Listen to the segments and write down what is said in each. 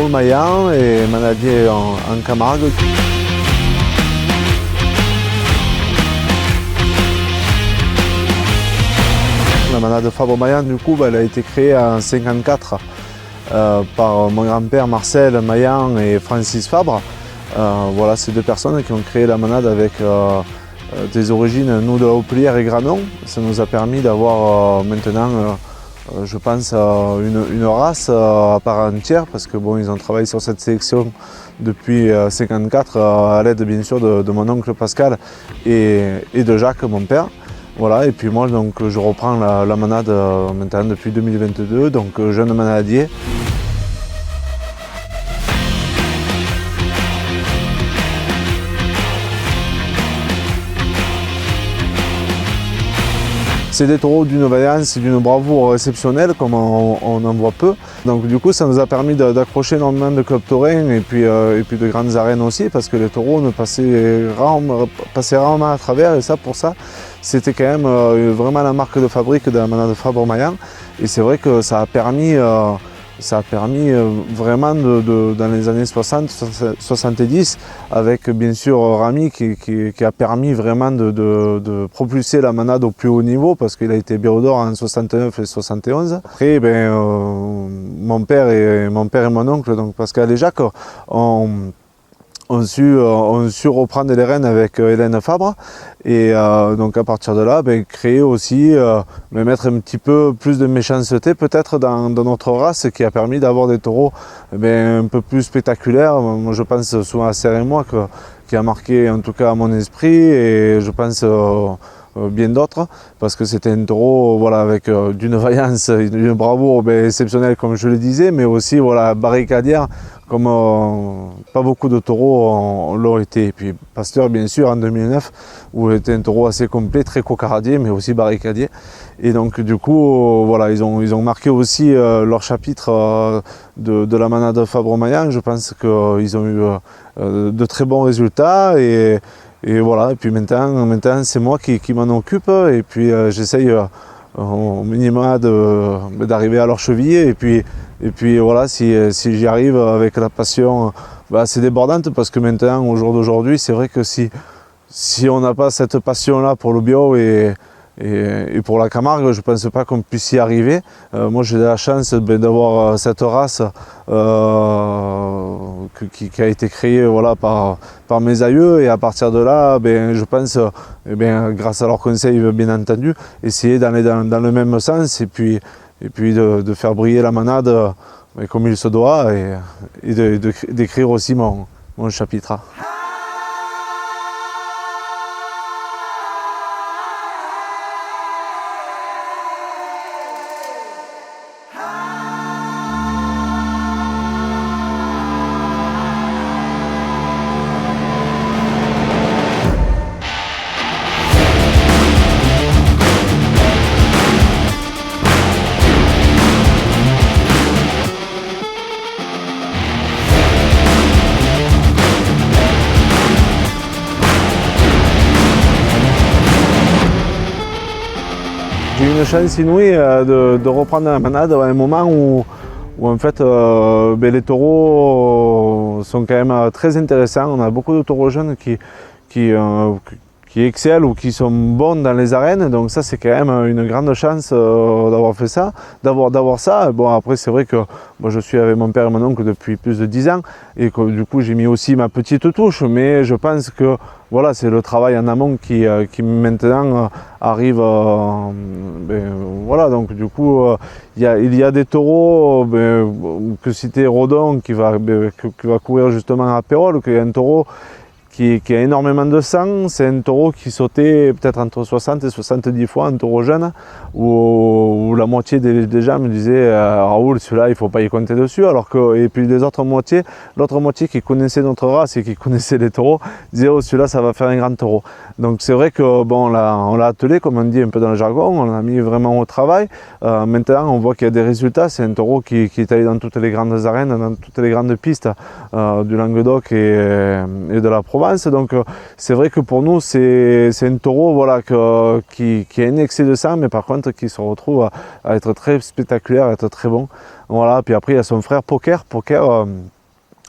Maillan et manadier en Camargue. La manade Fabre-Maillan, du coup, elle a été créée en 1954 par mon grand-père Marcel Maillan et Francis Fabre. Voilà, ces deux personnes qui ont créé la manade avec des origines, nous, de la Hauplière et Granon. Ça nous a permis d'avoir maintenant, je pense, une race à part entière, parce que bon, ils ont travaillé sur cette sélection depuis 1954 à l'aide bien sûr de mon oncle Pascal et de Jacques, mon père. Voilà, et puis moi donc, je reprends la manade maintenant depuis 2022, donc jeune manadier. C'est des taureaux d'une vaillance et d'une bravoure exceptionnelle, comme on en voit peu. Donc du coup, ça nous a permis d'accrocher énormément de clubs taurins et puis de grandes arènes aussi, parce que les taureaux ne passaient rarement à travers, et ça, pour ça, c'était quand même vraiment la marque de fabrique de la manade Fabre-Maillan. Et c'est vrai que ça a permis vraiment dans les années 60-70, avec bien sûr Rami qui a permis vraiment de propulser la manade au plus haut niveau, parce qu'il a été Béo d'Or en 69 et 71. Après, mon père et mon oncle, donc Pascal et Jacques, ont su reprendre les rênes avec Hélène Fabre, et donc à partir de là, créer aussi, mettre un petit peu plus de méchanceté peut-être dans notre race, qui a permis d'avoir des taureaux un peu plus spectaculaires. Moi, je pense souvent à Serre et moi, qui a marqué en tout cas mon esprit, et je pense bien d'autres, parce que c'était un taureau voilà, avec d'une vaillance, d'une bravoure exceptionnelle, comme je le disais, mais aussi voilà, barricadière, comme pas beaucoup de taureaux l'ont été. Et puis Pasteur, bien sûr, en 2009, où il était un taureau assez complet, très cocardier, mais aussi barricadier. Et donc du coup, voilà, ils ont marqué aussi leur chapitre de la manade Fabre-Maillan. Je pense qu'ils ont eu de très bons résultats, et voilà, et puis maintenant c'est moi qui m'en occupe, et puis j'essaye au minimum d'arriver à leur cheville, et puis voilà, si j'y arrive avec la passion assez débordante, parce que maintenant, au jour d'aujourd'hui, c'est vrai que si on n'a pas cette passion-là pour le bio et pour la Camargue, je ne pense pas qu'on puisse y arriver. Moi, j'ai de la chance d'avoir cette race qui a été créée voilà, par mes aïeux, et à partir de là, je pense, grâce à leurs conseils, bien entendu, essayer d'aller dans le même sens, et puis de faire briller la manade comme il se doit, et d'écrire aussi mon chapitre. J'ai eu une chance inouïe de reprendre la manade à un moment où en fait les taureaux sont quand même très intéressants. On a beaucoup de taureaux jeunes qui excellent ou qui sont bons dans les arènes, donc ça c'est quand même une grande chance d'avoir fait ça, d'avoir ça. Bon, après c'est vrai que moi je suis avec mon père et mon oncle depuis plus de 10 ans, et que du coup j'ai mis aussi ma petite touche, mais je pense que voilà, c'est le travail en amont qui maintenant arrive. Voilà, donc du coup il y a des taureaux que c'était Rodon qui va courir justement à Pérol, qui est un taureau qui a énormément de sang. C'est un taureau qui sautait peut-être entre 60 et 70 fois, un taureau jeune, où la moitié des gens me disaient Raoul, celui-là il ne faut pas y compter dessus, et puis l'autre moitié qui connaissait notre race et qui connaissait les taureaux disaient oh, celui-là ça va faire un grand taureau. Donc c'est vrai que bon, on l'a attelé, comme on dit un peu dans le jargon, on l'a mis vraiment au travail. Maintenant on voit qu'il y a des résultats. C'est un taureau qui est allé dans toutes les grandes arènes, dans toutes les grandes pistes du Languedoc et de la Provence. Provence. Donc c'est vrai que pour nous c'est un taureau voilà, qui a un excès de sang, mais par contre qui se retrouve à être très spectaculaire, à être très bon. Voilà. Puis après il y a son frère Poker.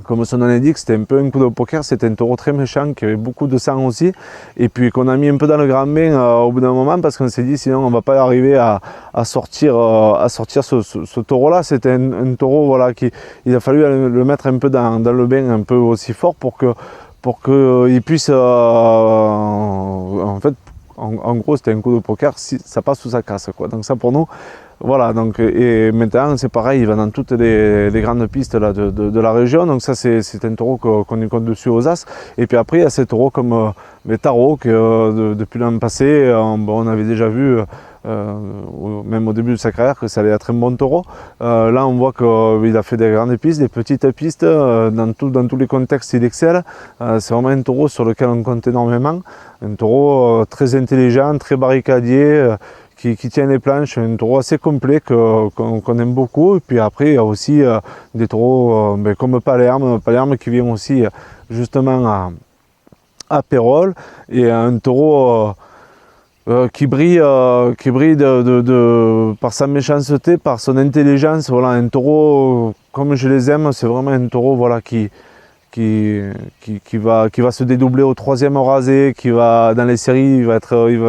Comme son nom l'indique, c'était un peu un coup de poker, c'était un taureau très méchant qui avait beaucoup de sang aussi, et puis qu'on a mis un peu dans le grand bain au bout d'un moment parce qu'on s'est dit sinon on ne va pas arriver à sortir ce taureau-là. C'était un taureau voilà, il a fallu le mettre un peu dans le bain un peu aussi fort pour qu'il puisse en fait en gros c'était un coup de poker, si ça passe ou ça casse quoi. Donc ça pour nous. Voilà, donc, et maintenant c'est pareil, il va dans toutes les grandes pistes là, de la région, donc ça c'est un taureau qu'on y compte dessus aux As. Et puis après il y a ces taureaux comme les tarots que depuis l'an passé, on avait déjà vu, même au début de sa carrière, que ça allait être un bon taureau. Là on voit qu'il a fait des grandes pistes, des petites pistes, dans tous les contextes il excelle. C'est vraiment un taureau sur lequel on compte énormément, un taureau très intelligent, très barricadier, qui tient les planches, un taureau assez complet qu'on aime beaucoup. Et puis après, il y a aussi des taureaux comme Palerme qui vient aussi justement à Pérol, et un taureau qui brille par sa méchanceté, par son intelligence. Voilà, un taureau comme je les aime, c'est vraiment un taureau voilà, qui va se dédoubler au 3e rasé, qui va dans les séries,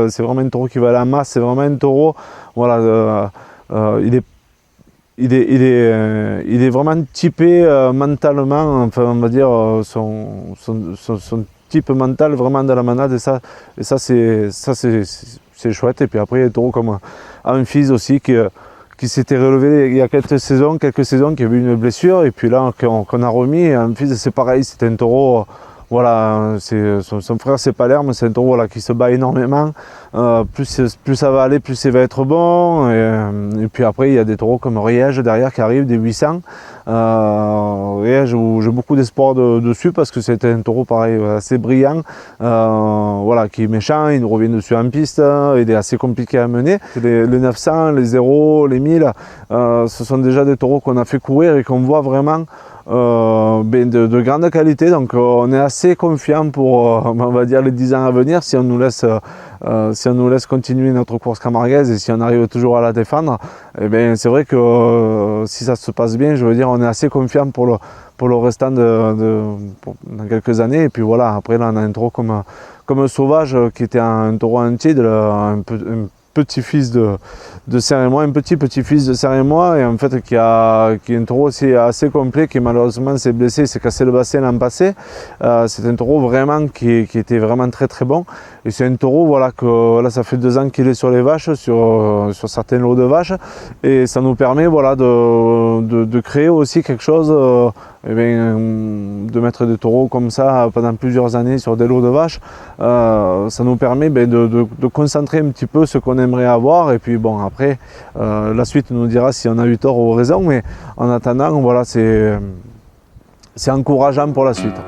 c'est vraiment un taureau qui va à la masse, c'est vraiment un taureau, voilà, il est vraiment typé mentalement, enfin on va dire son type mental vraiment de la manade, et ça c'est chouette. Et puis après il y a des taureaux comme Amphis aussi qui s'était relevé il y a quelques saisons, qui a eu une blessure, et puis là qu'on a remis. Amphis c'est pareil, c'est un taureau, voilà, son frère c'est Palerme, c'est un taureau voilà, qui se bat énormément, plus ça va aller, plus il va être bon, et puis après il y a des taureaux comme Riège derrière qui arrivent, des 800, Riège où j'ai beaucoup d'espoir dessus parce que c'est un taureau pareil assez brillant, voilà, qui est méchant, il nous revient dessus en piste, il est assez compliqué à mener. Les 900, les 0, les 1000, ce sont déjà des taureaux qu'on a fait courir et qu'on voit vraiment de grande qualité, donc on est assez confiant pour on va dire les 10 ans à venir si on nous laisse continuer notre course camarguaise et si on arrive toujours à la défendre. Et bien c'est vrai que si ça se passe bien, je veux dire, on est assez confiant pour le restant dans quelques années. Et puis voilà, après là on a un taureau comme Sauvage qui était un taureau entier, un petit-fils de Serre-et-Moi, un petit-fils de Serre-et-Moi, et en fait qui est un taureau aussi assez complet, qui malheureusement s'est blessé, il s'est cassé le bassin l'an passé. C'est un taureau vraiment qui était vraiment très très bon, et c'est un taureau voilà, que là ça fait 2 ans qu'il est sur les vaches, sur certains lots de vaches, et ça nous permet voilà, de créer aussi quelque chose, de mettre des taureaux comme ça pendant plusieurs années sur des lots de vaches. Ça nous permet de concentrer un petit peu ce qu'on aimerait avoir, et puis bon après la suite nous dira si on a eu tort ou raison, mais en attendant voilà, c'est encourageant pour la suite.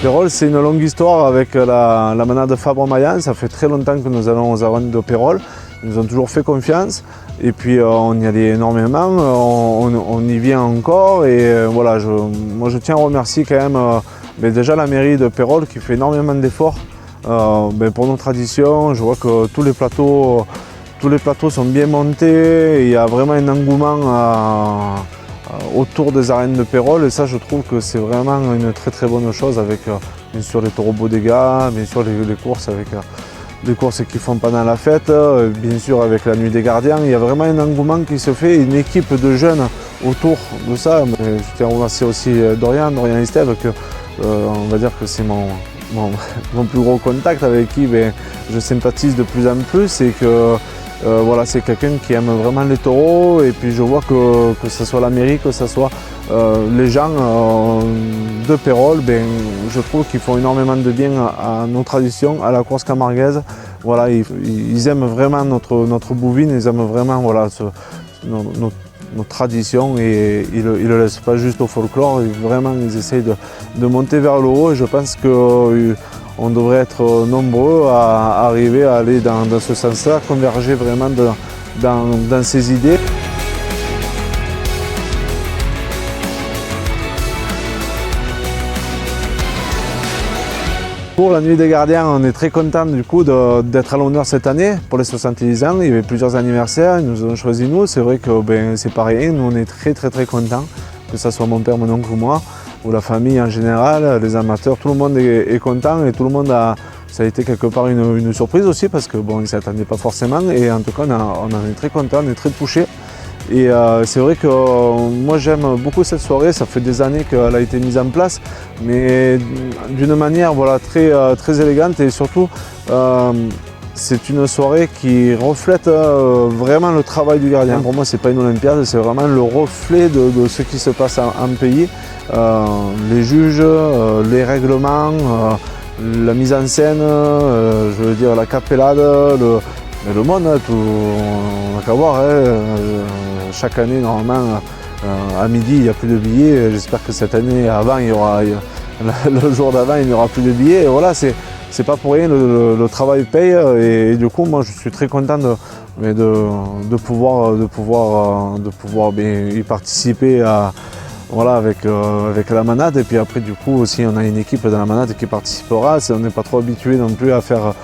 Pérol, c'est une longue histoire avec la manade Fabre-Maillan. Ça fait très longtemps que nous allons aux avances de Pérol. Ils nous ont toujours fait confiance. Et puis on y allait énormément, on y vient encore. Et voilà, moi je tiens à remercier quand même déjà la mairie de Pérol qui fait énormément d'efforts pour nos traditions. Je vois que tous les plateaux sont bien montés. Il y a vraiment un engouement autour des arènes de Pérol, et ça je trouve que c'est vraiment une très très bonne chose avec bien sûr les taureaux Bodega, bien sûr les courses avec les courses qu'ils font pendant la fête, bien sûr avec la nuit des gardiens. Il y a vraiment un engouement qui se fait, une équipe de jeunes autour de ça. Je tiens à remercier aussi Dorian et Steve, que on va dire que c'est mon plus gros contact avec qui je sympathise de plus en plus, et que voilà, c'est quelqu'un qui aime vraiment les taureaux, et puis je vois que ce soit la mairie, que ce soit les gens de Pérol, je trouve qu'ils font énormément de bien à nos traditions, à la course camarguaise. Voilà, ils aiment vraiment notre bouvine, ils aiment vraiment voilà, nos traditions, et ils ne le laissent pas juste au folklore. Vraiment, ils essayent de monter vers le haut, et je pense qu'on devrait être nombreux à arriver à aller dans ce sens-là, converger vraiment dans ces idées. Pour la nuit des gardiens, on est très content du coup d'être à l'honneur cette année pour les 70 ans. Il y avait plusieurs anniversaires, ils nous ont choisi nous. C'est vrai que c'est pareil, nous on est très contents, que ce soit mon père, mon oncle ou moi, ou la famille en général, les amateurs, tout le monde est content, et tout le monde ça a été quelque part une surprise aussi, parce que ils ne s'y attendaient pas forcément, et en tout cas on en est très content, on est très touchés. Et c'est vrai que moi j'aime beaucoup cette soirée, ça fait des années qu'elle a été mise en place, mais d'une manière voilà, très élégante, et surtout c'est une soirée qui reflète vraiment le travail du gardien. Pour moi c'est pas une Olympiade, c'est vraiment le reflet de ce qui se passe en pays. Les juges, les règlements, la mise en scène, je veux dire la capellade, le monde, on n'a qu'à voir. Chaque année, normalement, à midi, il n'y a plus de billets. J'espère que cette année, avant, le jour d'avant, il n'y aura plus de billets. Et voilà, c'est pas pour rien, le travail paye. Et du coup, moi, je suis très content de pouvoir y participer voilà, avec la manade. Et puis après, du coup, aussi, on a une équipe dans la manade qui participera. On n'est pas trop habitué non plus à faire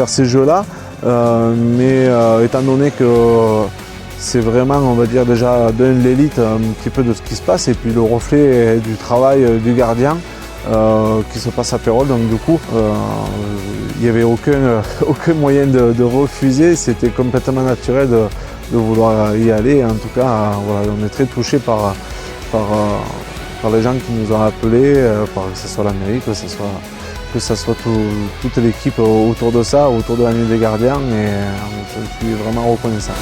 ces jeux-là. Mais étant donné que c'est vraiment, on va dire déjà l'élite un petit peu de ce qui se passe, et puis le reflet du travail du gardien qui se passe à Pérol. Donc du coup, il n'y avait aucun moyen de refuser, c'était complètement naturel de vouloir y aller. En tout cas, voilà, on est très touchés par les gens qui nous ont appelés, que ce soit la mairie, que ce soit toute l'équipe autour de ça, autour de la nuit des gardiens, et je suis vraiment reconnaissant.